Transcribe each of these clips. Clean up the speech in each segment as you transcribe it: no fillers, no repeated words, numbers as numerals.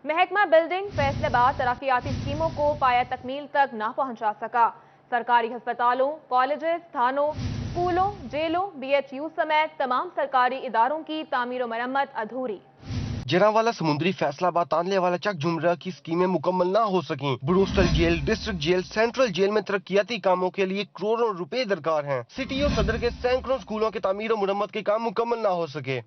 महकमा बिल्डिंग फैसलाबाद तरक्याती स्कीमों को पाया तकमील तक ना पहुंचा सका। सरकारी अस्पतालों, कॉलेजेस, थानों, स्कूलों, जेलों, BHU समेत तमाम सरकारी इदारों की तामीर और मरम्मत अधूरी। जरावाला, समुद्री, फैसलाबाद, तानले वाला चक जुमरा की स्कीमें मुकम्मल ना हो सकी। Borstal jail, district jail, central jail में तरक्याती कामों के लिए करोड़ों रुपए दरकार हैं। सिटी और सदर के सैकड़ों स्कूलों के तामीर और मुरम्मत के काम मुकम्मल ना हो सके।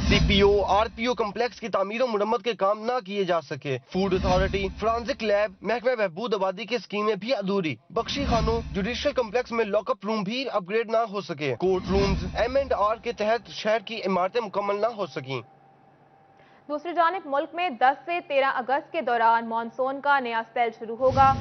CPO, RPO कम्प्लेक्स की तामीर और मुरम्मत के काम ना किए जा सके। फूड अथॉरिटी, फोरेंसिक लैब, महकमा बहबूद आबादी की स्कीमें भी अधूरी। बख्शी खानों, जुडिशल कम्प्लेक्स में लॉकअप रूम भी अपग्रेड ना हो सके। कोर्ट रूम्स M&R के तहत शहर की इमारतें मुकम्मल ना हो सकी। दूसरी जानिब मुल्क में 10 से 13 अगस्त के दौरान मानसून का नया स्पेल शुरू होगा।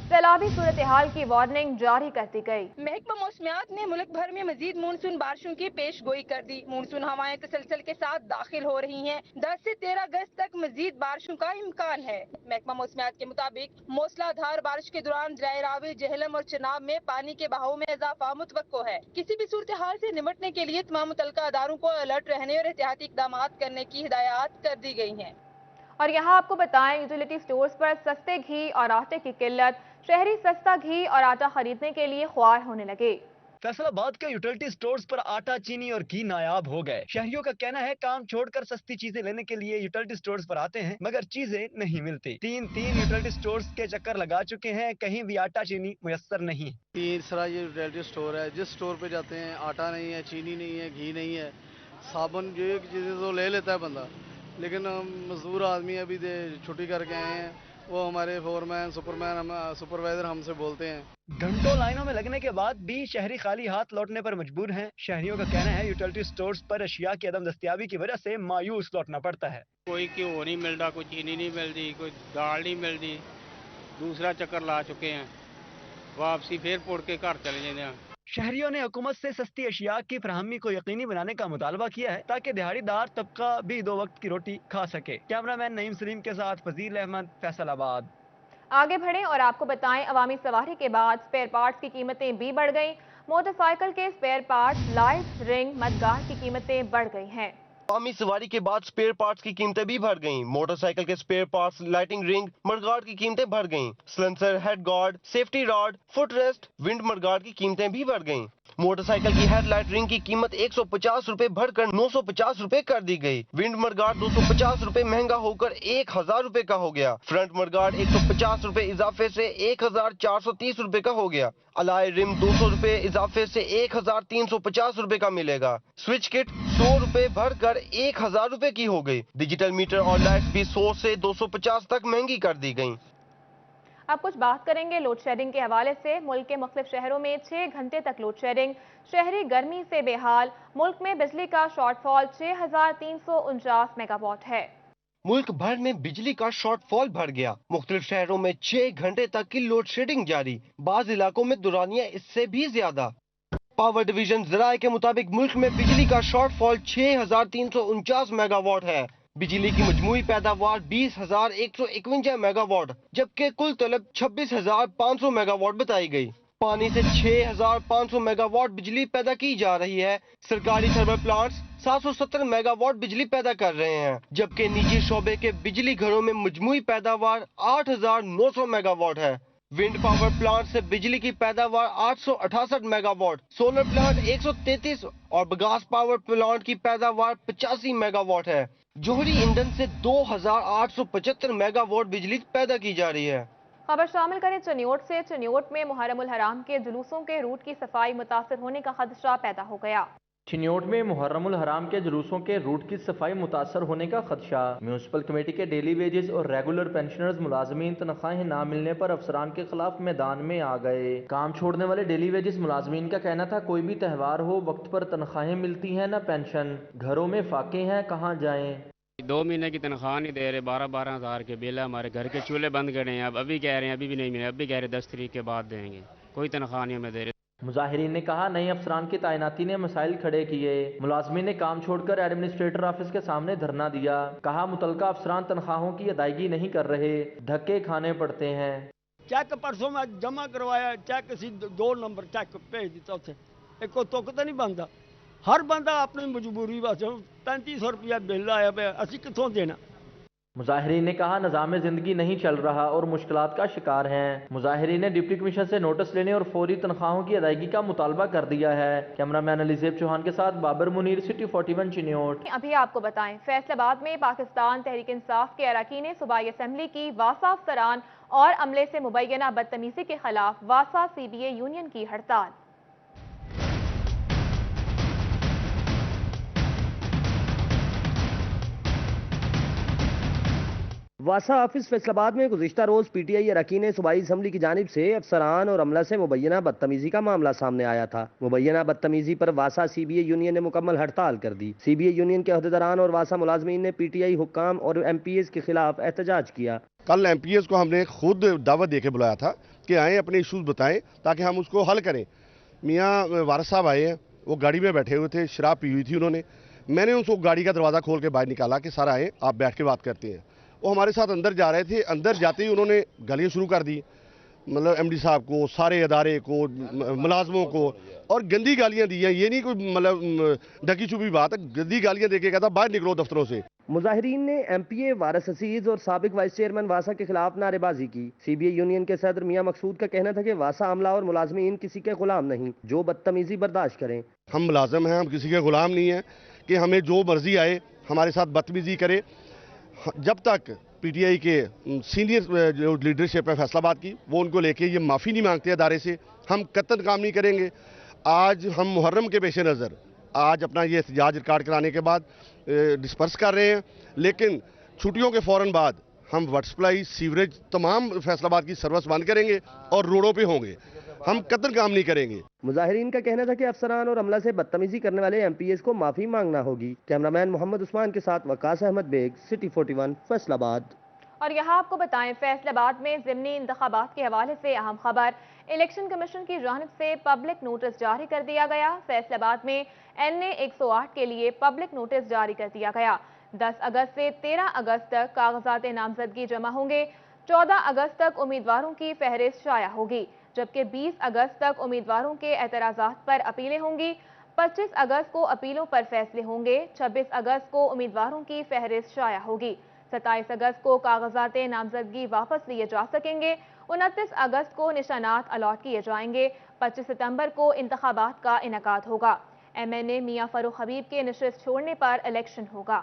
सैलाबी सूरत हाल की वार्निंग जारी कर दी गई। महकमा मौसमियात ने मुल्क भर में मजीद मानसून बारिशों की पेश गोई कर दी। मानसून हवाएं तसलसल के साथ दाखिल हो रही हैं। 10 से 13 अगस्त तक मजीद बारिशों का इम्कान है। महकमा मौसमियात के मुताबिक मूसलाधार बारिश के दौरान दरिया रावी, जहलम और चनाब में पानी के बहाव में इजाफा मुतवक्को है। किसी भी सूरत हाल से निमटने के लिए तमाम मुतल्लिका अदारों को अलर्ट रहने और एहतियाती इकदाम करने की हिदायत कर दी गई हैं। और यहाँ आपको बताएं, यूटिलिटी स्टोर्स पर सस्ते घी और आटे की किल्लत, शहरी सस्ता घी और आटा खरीदने के लिए ख्वार होने लगे। फैसलाबाद के यूटिलिटी स्टोर्स पर आटा, चीनी और घी नायाब हो गए। शहरियों का कहना है काम छोड़कर सस्ती चीजें लेने के लिए यूटिलिटी स्टोर्स पर आते हैं, मगर चीजें नहीं मिलती। तीन यूटिलिटी स्टोर्स के चक्कर लगा चुके हैं, कहीं भी आटा चीनी मुयस्सर नहीं। तीसरा ये यूटिलिटी स्टोर है, जिस स्टोर पे जाते हैं आटा नहीं है, चीनी नहीं है, घी नहीं है, साबुन, ये चीजें तो ले लेता है बंदा, लेकिन मजदूर आदमी अभी छुट्टी करके आए हैं, वो हमारे फोरमैन, सुपरवाइजर हमसे बोलते हैं। घंटों लाइनों में लगने के बाद भी शहरी खाली हाथ लौटने पर मजबूर हैं। शहरियों का कहना है यूटिलिटी स्टोर्स पर अशिया की अदम दस्तयाबी की वजह से मायूस लौटना पड़ता है। कोई घ्यो नहीं मिलता, कोई चीनी नहीं मिलती, कोई दाल नहीं मिलती। दूसरा चक्कर ला चुके हैं, वापसी फिर पुड़ के घर चले जाते हैं। शहरियों ने हुकूमत से सस्ती अशिया की फराहमी को यकीनी बनाने का मुतालबा किया है, ताकि दिहाड़ीदार तबका भी 2 वक्त की रोटी खा सके। कैमरामैन नईम सलीम के साथ फजील अहमद, फैसलाबाद। आगे बढ़ें और आपको बताएं, अवामी सवारी के बाद स्पेयर पार्ट्स की कीमतें भी बढ़ गईं। मोटरसाइकिल के spare parts, light, ring, mudguard की कीमतें बढ़ गई हैं। अवामी सवारी के बाद स्पेयर पार्ट्स की कीमतें भी बढ़ गईं। मोटरसाइकिल के spare parts, lighting ring, mudguard की कीमतें बढ़ गईं। Silencer, head guard, safety rod, foot rest, wind mudguard की कीमतें भी बढ़ गईं। मोटरसाइकिल की हेडलाइट रिंग की कीमत 150 रुपए बढ़कर 950 रुपए कर दी गई। विंड मडगार्ड 250 रुपए महंगा होकर 1000 रुपए का हो गया। फ्रंट मडगार्ड 150 रुपए इजाफे से 1430 रुपए का हो गया। अलाय रिम 200 रुपए इजाफे से 1350 रुपए का मिलेगा। स्विच किट 100 रुपए बढ़कर 1000 रुपए की हो गई। डिजिटल मीटर और लाइट्स भी 100 से 250 तक महंगी कर दी गई। अब कुछ बात करेंगे लोड शेडिंग के हवाले से। मुल्क के मुख्तलिफ शहरों में 6 घंटे तक लोड शेडिंग, शहरी गर्मी से बेहाल। मुल्क में बिजली का शॉर्टफॉल 6349 मेगावाट है। मुल्क भर में बिजली का शॉर्टफॉल बढ़ गया। मुख्तलिफ शहरों में 6 घंटे तक की लोड शेडिंग जारी, बाज इलाकों में दुरानिया इससे भी ज्यादा। पावर डिवीजन ज़राए के मुताबिक मुल्क में बिजली का शॉर्टफॉल 6349 मेगावाट है। बिजली की मजमूई पैदावार 20,151 मेगावाट, जबकि कुल तलब 26,500 मेगावाट बताई गई। पानी से 6,500 मेगावाट बिजली पैदा की जा रही है। सरकारी थर्मल प्लांट्स 770 मेगावाट बिजली पैदा कर रहे हैं, जबकि निजी शोबे के बिजली घरों में मजमूई पैदावार 8,900 मेगावाट है। विंड पावर प्लांट से बिजली की पैदावार 868 मेगावाट, सोलर प्लांट 133 और बगास पावर प्लांट की पैदावार 85 मेगावाट है। जोहरी ईंधन से 2875 मेगावाट बिजली पैदा की जा रही है। खबर शामिल करें चनियोट से। चनियोट में मुहर्रमुल हराम के जुलूसों के रूट की सफाई मुतासर होने का खदशा पैदा हो गया। चिन्योट में मुहर्रमुल हराम के जुलूसों के रूट की सफाई मुतासर होने का खदशा। म्यूनसिपल कमेटी के डेली वेजेस और रेगुलर पेंशनर्स मुलाजमीन तनख्वाहें ना मिलने पर अफसरान के खिलाफ मैदान में आ गए। काम छोड़ने वाले डेली वेजेस मुलाजमीन का कहना था कोई भी त्यौहार हो वक्त पर तनख्वाहें मिलती हैं न पेंशन, घरों में फाके हैं कहाँ जाएं। 2 महीने की तनख्वाह नहीं दे रहे, 12-12 हज़ार के बिल है। हमारे घर के चूल्हे बंद करे हैं। अब अभी कह रहे हैं अभी भी नहीं मिले, अभी कह रहे 10 तारीख के बाद देंगे। कोई तनख्वाह नहीं हमें दे रहे। मुजाहिरीन ने कहा नए अफसरान की तैनाती ने मसाइल खड़े किए। मुलाजमीन ने काम छोड़कर एडमिनिस्ट्रेटर ऑफिस के सामने धरना दिया। कहा मुतलका अफसरान तनख्वाहों की अदायगी नहीं कर रहे, धक्के खाने पड़ते हैं। चेक परसों मैं जमा करवाया, चेक सी 2 नंबर चेक भेज दिता, उत्थे एक को तुक तो नहीं बनता। हर बंदा अपनी मजबूरी वास्ते 3500 रुपया बिल आया पे, असी कितों देना। مظاہرین نے کہا نظام زندگی نہیں چل رہا اور مشکلات کا شکار ہیں۔ مظاہرین نے ڈپٹی کمشنر سے نوٹس لینے اور فوری تنخواہوں کی ادائیگی کا مطالبہ کر دیا ہے۔ کیمرہ مین علی زیب چوہان کے ساتھ بابر منیر، سٹی 41 چنیوٹ۔ ابھی آپ کو بتائیں، فیصل آباد میں پاکستان تحریک انصاف کے اراکین صوبائی اسمبلی کی واسا افسران اور عملے سے مبینہ بدتمیزی کے خلاف واسا سی بی اے یونین کی ہڑتال۔ واسا آفس فیصل آباد میں گزشتہ روز پی ٹی آئی اراکین صوبائی اسمبلی کی جانب سے افسران اور عملہ سے مبینہ بدتمیزی کا معاملہ سامنے آیا تھا۔ مبینہ بدتمیزی پر واسا سی بی اے یونین نے مکمل ہڑتال کر دی۔ سی بی اے یونین کے عہدیداران اور واسا ملازمین نے پی ٹی آئی حکام اور ایم پی ایز کے خلاف احتجاج کیا۔ کل ایم پی ایز کو ہم نے خود دعوت دے کے بلایا تھا کہ آئیں اپنے ایشوز بتائیں تاکہ ہم اس کو حل کریں۔ میاں وارث صاحب آئے ہیں، وہ گاڑی میں بیٹھے ہوئے تھے، شراب پی ہوئی تھی انہوں نے۔ میں نے ان کو گاڑی کا دروازہ کھول کے باہر نکالا کہ سر آئیں، آپ بیٹھ کے بات کرتے ہیں۔ وہ ہمارے ساتھ اندر جا رہے تھے، اندر جاتے ہی انہوں نے گالیاں شروع کر دی، مطلب ایم ڈی صاحب کو، سارے ادارے کو، ملازموں کو، اور گندی گالیاں دی ہیں۔ یہ نہیں کوئی مطلب ڈھکی چھپی بات ہے، گندی گالیاں دے کے کہتا باہر نکلو دفتروں سے۔ مظاہرین نے ایم پی اے وارث عزیز اور سابق وائس چیئرمین واسا کے خلاف نعرے بازی کی۔ سی بی اے یونین کے صدر میاں مقصود کا کہنا تھا کہ واسا عملہ اور ملازمین کسی کے غلام نہیں، جو بدتمیزی برداشت کریں۔ ہم ملازم ہیں، ہم کسی کے غلام نہیں ہیں کہ ہمیں جو مرضی آئے ہمارے ساتھ بدتمیزی کرے۔ جب تک پی ٹی آئی کے سینئر جو لیڈرشپ ہے فیصل آباد کی، وہ ان کو لے کے یہ معافی نہیں مانگتے ادارے سے، ہم قطعاً کام نہیں کریں گے۔ آج ہم محرم کے پیش نظر آج اپنا یہ احتجاج ریکارڈ کرانے کے بعد ڈسپرس کر رہے ہیں، لیکن چھٹیوں کے فوراً بعد ہم واٹر سپلائی، سیوریج، تمام فیصل آباد کی سروس بند کریں گے اور روڈوں پہ ہوں گے، ہم قطعاً کام نہیں کریں گے۔ مظاہرین کا کہنا تھا کہ افسران اور عملہ سے بدتمیزی کرنے والے ایم پی ایز کو معافی مانگنا ہوگی۔ کیمرہ مین محمد عثمان کے ساتھ وقاص احمد بیگ، سٹی 41 فیصل آباد۔ اور یہاں آپ کو بتائیں، فیصل آباد میں ضمنی انتخابات کے حوالے سے اہم خبر، الیکشن کمیشن کی جانب سے پبلک نوٹس جاری کر دیا گیا۔ فیصل آباد میں NA 108 کے لیے پبلک نوٹس جاری کر دیا گیا۔ 10 اگست سے 13 اگست تک کاغذات نامزدگی جمع ہوں گے۔ 14 اگست تک امیدواروں کی فہرست شائع ہوگی، جبکہ 20 اگست تک امیدواروں کے اعتراضات پر اپیلیں ہوں گی۔ 25 اگست کو اپیلوں پر فیصلے ہوں گے۔ 26 اگست کو امیدواروں کی فہرست شائع ہوگی۔ 27 اگست کو کاغذات نامزدگی واپس لیے جا سکیں گے۔ 29 اگست کو نشانات الاٹ کیے جائیں گے۔ 25 ستمبر کو انتخابات کا انعقاد ہوگا۔ MNA میاں فاروق حبیب کے نشست چھوڑنے پر الیکشن ہوگا۔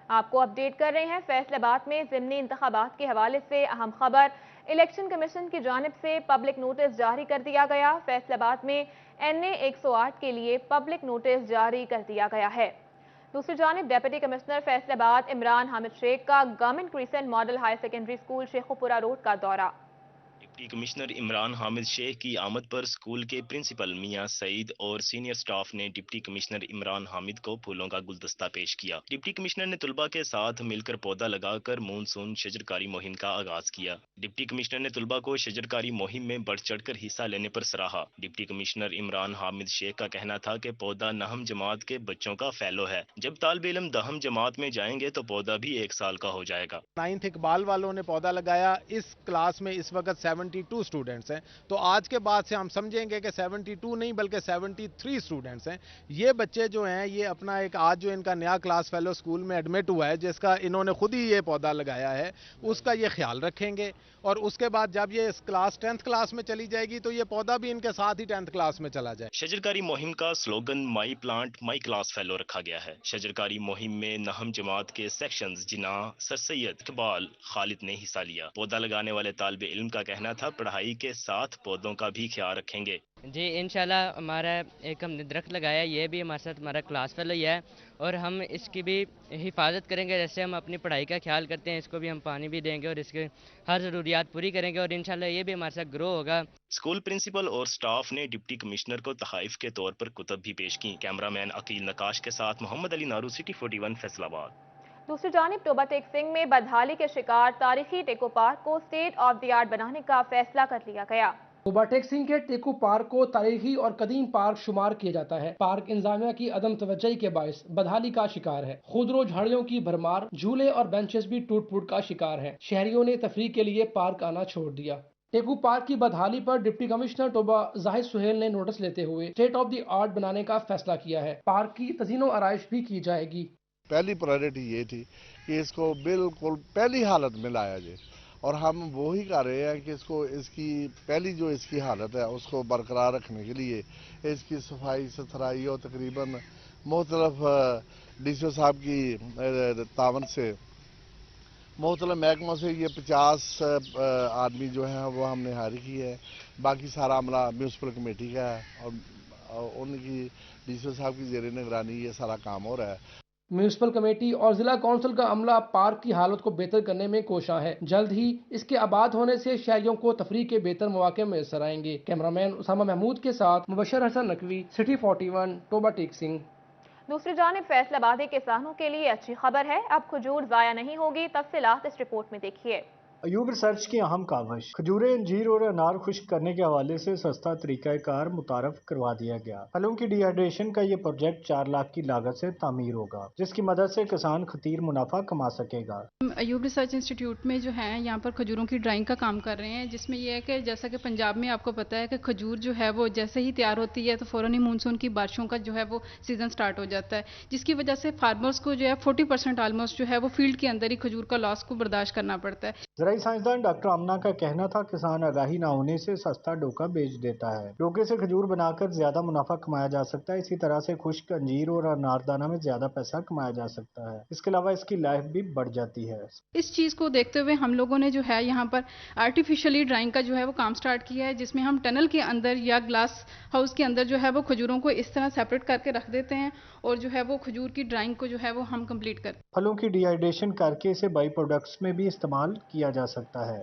آپ کو اپڈیٹ کر رہے ہیں، فیصل آباد میں ضمنی انتخابات کے حوالے سے اہم خبر، الیکشن کمیشن کی جانب سے پبلک نوٹس جاری کر دیا گیا۔ فیصل آباد میں NA 108 کے لیے پبلک نوٹس جاری کر دیا گیا ہے۔ دوسری جانب ڈیپٹی کمشنر فیصل آباد عمران حامد شیخ کا government crescent model higher secondary school Sheikhupura road کا دورہ۔ ڈپٹی کمشنر عمران حامد شیخ کی آمد پر اسکول کے پرنسپل میاں سعید اور سینئر سٹاف نے ڈپٹی کمشنر عمران حامد کو پھولوں کا گلدستہ پیش کیا۔ ڈپٹی کمشنر نے طلبہ کے ساتھ مل کر پودا لگا کر مونسون شجرکاری مہم کا آغاز کیا۔ ڈپٹی کمشنر نے طلبہ کو شجرکاری مہم میں بڑھ چڑھ کر حصہ لینے پر سراہا۔ ڈپٹی کمشنر عمران حامد شیخ کا کہنا تھا کہ پودا نہم جماعت کے بچوں کا فیلو ہے، جب طالب علم دہم جماعت میں جائیں گے تو پودا بھی 1 سال کا ہو جائے گا۔ 9th اقبال والوں نے پودا لگایا، اس کلاس میں اس وقت 72 اسٹوڈنٹس ہیں، تو آج کے بعد سے ہم سمجھیں گے کہ 72 نہیں بلکہ 73 اسٹوڈنٹس ہیں۔ یہ بچے جو ہیں یہ اپنا ایک آج جو ان کا نیا کلاس فیلو اسکول میں ایڈمٹ ہوا ہے، جس کا انہوں نے خود ہی یہ پودا لگایا ہے، اس کا یہ خیال رکھیں گے، اور اس کے بعد جب یہ کلاس 10th کلاس میں چلی جائے گی تو یہ پودا بھی ان کے ساتھ ہی 10th کلاس میں چلا جائے۔ شجرکاری مہم کا slogan my plant my class fellow رکھا گیا ہے۔ شجرکاری مہم میں نہم جماعت کے سیکشنز جناح، سر سید، اقبال، خالد نے حصہ لیا۔ پودا لگانے والے طالب علم کا کہنا تھا پڑھائی کے ساتھ پودوں کا بھی خیال رکھیں گے۔ جی انشاءاللہ ہمارا ایک ہم نے درخت لگایا، یہ بھی ہمارے ساتھ ہمارا کلاس فیلو ہی ہے، اور ہم اس کی بھی حفاظت کریں گے، جیسے ہم اپنی پڑھائی کا خیال کرتے ہیں، اس کو بھی ہم پانی بھی دیں گے اور اس کے ہر ضروریات پوری کریں گے، اور انشاءاللہ یہ بھی ہمارے ساتھ گرو ہوگا۔ اسکول پرنسپل اور سٹاف نے ڈپٹی کمشنر کو تحائف کے طور پر کتب بھی پیش کی۔ کیمرہ مین عقیل نقاش کے ساتھ محمد علی نارو، سٹی 41 فیصل آباد۔ دوسری جانب ٹوبہ ٹیک سنگھ میں بدحالی کے شکار تاریخی ٹیکو پارک کو اسٹیٹ آف دی آرٹ بنانے کا فیصلہ کر لیا گیا۔ ٹوبہ ٹیک سنگھ کے ٹیکو پارک کو تاریخی اور قدیم پارک شمار کیا جاتا ہے۔ پارک انتظامیہ کی عدم توجہی کے باعث بدحالی کا شکار ہے۔ خودرو جھاڑیوں کی بھرمار، جھولے اور بینچز بھی ٹوٹ پھوٹ کا شکار ہیں۔ شہریوں نے تفریح کے لیے پارک آنا چھوڑ دیا۔ ٹیکو پارک کی بدحالی پر ڈپٹی کمشنر ٹوبہ زاہد سہیل نے نوٹس لیتے ہوئے اسٹیٹ آف دی آرٹ بنانے کا فیصلہ کیا ہے۔ پارک کی تزئین و آرائش بھی کی جائے گی۔ पहली प्रायोरिटी ये थी कि इसको बिल्कुल पहली हालत में लाया जाए और हम वही कर रहे हैं कि इसको इसकी पहली जो इसकी हालत है उसको बरकरार रखने के लिए इसकी सफाई सुथराई और तकरीबन मुख्तलिफ डीसीओ साहब की तावन से मुख्तलिफ महकमों से ये 50 आदमी जो हैं वो हमने हायर की है। बाकी सारा अमला म्यूनसिपल कमेटी का है और उनकी डीसीओ साहब की ज़ेर निगरानी ये सारा काम हो रहा है। म्यूनिसिपल कमेटी और जिला काउंसिल का अमला पार्क की हालत को बेहतर करने में कोशां है। जल्द ही इसके आबाद होने से शहरियों को तफरीह के बेहतर मौके मैसर आएंगे। कैमरामैन उसामा महमूद के साथ मुबशर हसन नकवी, सिटी 41, टोबा टेक सिंह। दूसरी जानिब फैसलाबादी किसानों के लिए अच्छी खबर है, अब खजूर जाया नहीं होगी। तफसीलात इस रिपोर्ट में देखिए। अयूब रिसर्च की अहम काविश, खजूरें, अंजीर और अनार खुश्क करने के हवाले से सस्ता तरीकाकार मुतारफ करवा दिया गया। फलों की डिहाइड्रेशन का ये प्रोजेक्ट 4 लाख की लागत से तामीर होगा, जिसकी मदद से किसान खतीर मुनाफा कमा सकेगा। अयूब रिसर्च इंस्टीट्यूट में जो है यहाँ पर खजूरों की ड्राइंग का काम कर रहे हैं, जिसमें यह है कि जैसा कि पंजाब में आपको पता है कि खजूर जो है वो जैसे ही तैयार होती है तो फौरन ही मानसून की बारिशों का जो है वो सीजन स्टार्ट हो जाता है, जिसकी वजह से फार्मर्स को जो है 40% ऑलमोस्ट जो है वो फील्ड के अंदर ही खजूर का लॉस को बर्दाश्त करना पड़ता है। ज़राई साइंसदान डॉक्टर आमना का कहना था किसान आगाही ना होने से सस्ता डोका बेच देता है। डोके से खजूर बनाकर ज्यादा मुनाफा कमाया जा सकता है। इसी तरह से खुश्क अंजीर और अनारदाना में ज्यादा पैसा कमाया जा सकता है। इसके अलावा इसकी लाइफ भी बढ़ जाती है। इस चीज को देखते हुए हम लोगों ने जो है यहाँ पर आर्टिफिशियली ड्राइंग का जो है वो काम स्टार्ट किया है, जिसमें हम टनल के अंदर या ग्लास हाउस के अंदर जो है वो खजूरों को इस तरह सेपरेट करके रख देते हैं और जो है वो खजूर की ड्राइंग को जो है वो हम कंप्लीट करते हैं। फलों की डिहाइड्रेशन करके इसे बाई प्रोडक्ट्स में भी इस्तेमाल किया जा सकता है।